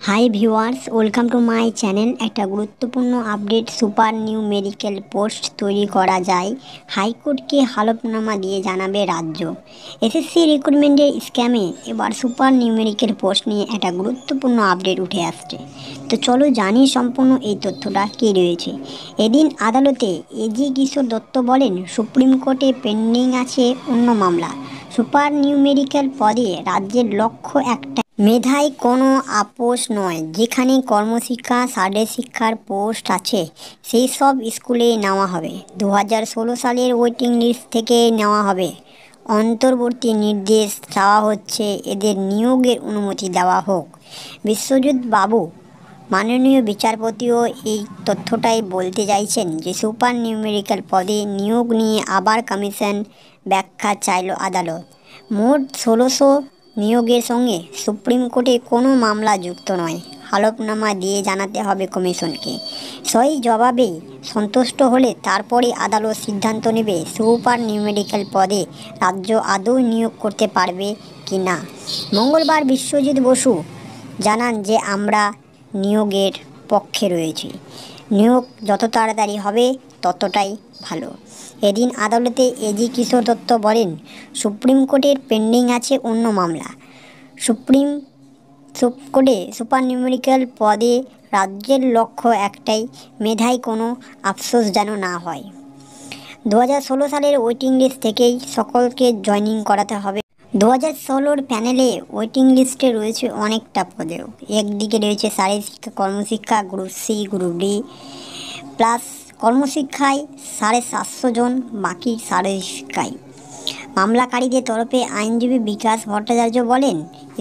Hi viewers, welcome to my channel. একটা গুরুত্বপূর্ণ update, super numerical post তৈরি করা যায়। হাইকোর্টকে হলফনামা দিয়ে জানাবে রাজ্য। এসএসসি রিক্রুটমেন্টের স্ক্যামে এবার সুপার নিউমেরিক্যাল পোস্ট নিয়ে একটা গুরুত্বপূর্ণ আপডেট উঠে আসছে। তো চলো জানি সম্পূর্ণ এই তথ্যটা কী রয়েছে। এদিন আদালতে এজি কিশোর দত্ত বলেন, সুপ্রিম কোর্টে পেন্ডিং আছে অন্য মামলা। সুপার নিউমেরিক্যাল পদে রাজ্যের লক্ষ্য একটা, মেধায় কোনো আপোষ নয়। যেখানে কর্মশিক্ষা শিক্ষার পোস্ট আছে সেই সব স্কুলে নেওয়া হবে। 2016 সালের ওয়েটিং লিস্ট থেকে নেওয়া হবে। অন্তর্বর্তী নির্দেশ চাওয়া হচ্ছে এদের নিয়োগের অনুমতি দেওয়া হোক। বিশ্বজিৎ বাবু মাননীয় বিচারপতিও এই তথ্যটাই বলতে চাইছেন যে সুপার নিউমেরিক্যাল পদে নিয়োগ নিয়ে আবার কমিশন ব্যাখ্যা চাইল আদালত। মোট 1600 নিয়োগের সঙ্গে সুপ্রিম কোর্টে কোনো মামলা যুক্ত নয়। হলফনামা দিয়ে জানাতে হবে কমিশনকে। সেই জবাবেই সন্তুষ্ট হলে তারপরে আদালত সিদ্ধান্ত নেবে সুপার নিউমেরিক্যাল পদে রাজ্য আদৌ নিয়োগ করতে পারবে কি না। মঙ্গলবার বিশ্বজিৎ বসু জানান যে আমরা নিয়োগের পক্ষে রয়েছি। নিয়োগ যত তাড়াতাড়ি হবে ততটাই ভালো। এদিন আদালতে এজি কিশোর দত্ত বলেন, সুপ্রিম কোর্টের পেন্ডিং আছে অন্য মামলা। সুপ্রিম কোর্টে সুপার নিউমেরিক্যাল পদে রাজ্যের লক্ষ্য একটাই, মেধায় কোনো আফসোস যেন না হয়। 2016 সালের ওয়েটিং লিস্ট থেকেই সকলকে জয়েনিং করাতে হবে। 2016 প্যানেলে ওয়েটিং লিস্টে রয়েছে অনেকটা পদেও। একদিকে রয়েছে শিক্ষা কর্মশিক্ষা group C, group D, plus কর্মশিক্ষায় 750 জন, বাকি শিক্ষায়। মামলাকারীদের তরফে আইনজীবী বিকাশ ভট্টাচার্য বলেন,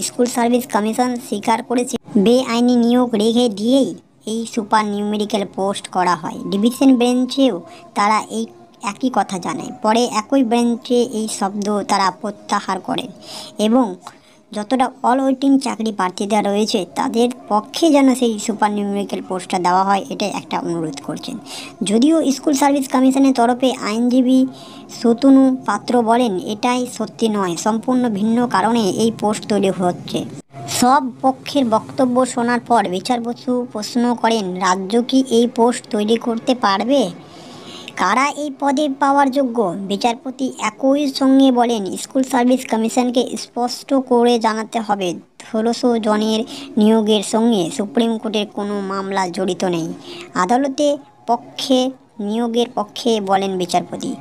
স্কুল সার্ভিস কমিশন স্বীকার করেছে বেআইনি নিয়োগ রেখে দিয়েই এই সুপার নিউমেরিক্যাল পোস্ট করা হয়। ডিভিশন বেঞ্চেও তারা এই একই কথা জানায়। পরে একই বেঞ্চে এই শব্দ তারা প্রত্যাহার করেন এবং যতটা অল ওয়েটিং চাকরি প্রার্থীরা রয়েছে তাদের পক্ষে যেন সেই সুপার নিউমেরিক্যাল পোস্টটা দেওয়া হয়, এটাই একটা অনুরোধ করছেন। যদিও স্কুল সার্ভিস কমিশনের তরফে আইনজীবী সতুনু পাত্র বলেন, এটাই সত্যি নয়, সম্পূর্ণ ভিন্ন কারণে এই পোস্ট তৈরি হচ্ছে। সব পক্ষের বক্তব্য শোনার পর বিচারপতি প্রশ্ন করেন, রাজ্য কি এই পোস্ট তৈরি করতে পারবে? কারা এই পদে পাওয়ার যোগ্য? বিচারপতি একই সঙ্গে বলেন, স্কুল সার্ভিস কমিশনকে স্পষ্ট করে জানাতে হবে 1600 জনের নিয়োগের সঙ্গে সুপ্রিম কোর্টের কোনো মামলা জড়িত নেই। আদালতে পক্ষে নিয়োগের পক্ষে বলেন বিচারপতি।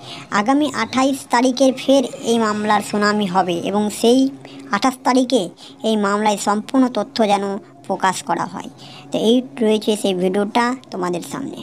আগামী 28 তারিখের ফের এই মামলার শুনানি হবে এবং সেই 28 তারিখে এই মামলায় সম্পূর্ণ তথ্য যেন প্রকাশ করা হয়। তো এই রয়েছে সেই ভিডিওটা তোমাদের সামনে।